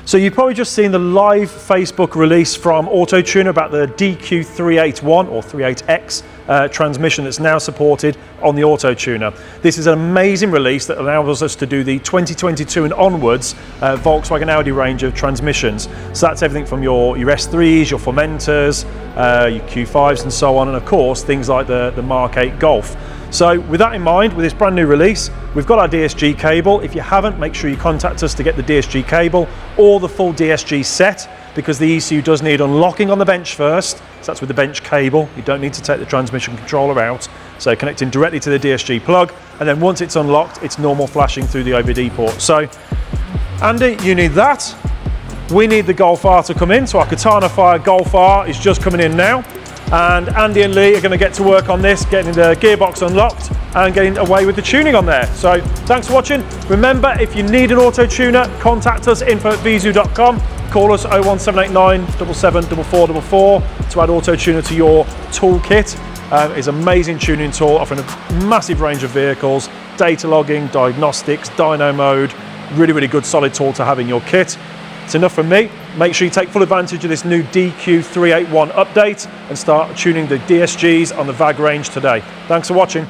So you've probably just seen the live Facebook release from AutoTuner about the DQ38x or 38x transmission that's now supported on the AutoTuner. This is an amazing release that allows us to do the 2022 and onwards Volkswagen Audi range of transmissions. So that's everything from your S3s, your Formentors, your Q5s and so on, and of course things like the Mark 8 Golf. So with that in mind, with this brand new release, we've got our DSG cable. If you haven't, make sure you contact us to get the DSG cable or the full DSG set, because the ECU does need unlocking on the bench first. So that's with the bench cable. You don't need to take the transmission controller out. So connecting directly to the DSG plug, and then once it's unlocked, it's normal flashing through the OBD port. So Andy, you need that. We need the Golf R to come in. So our Katana Fire Golf R is just coming in now. And Andy and Lee are going to get to work on this, getting the gearbox unlocked and getting away with the tuning on there. So thanks for watching. Remember, if you need an auto tuner, contact us, info@viezu.com. Call us 01789 774444 to add auto tuner to your toolkit. It's an amazing tuning tool offering a massive range of vehicles, data logging, diagnostics, dyno mode. Really, really good solid tool to have in your kit. It's enough from me. Make sure you take full advantage of this new DQ381 update and start tuning the DSGs on the VAG range today. Thanks for watching.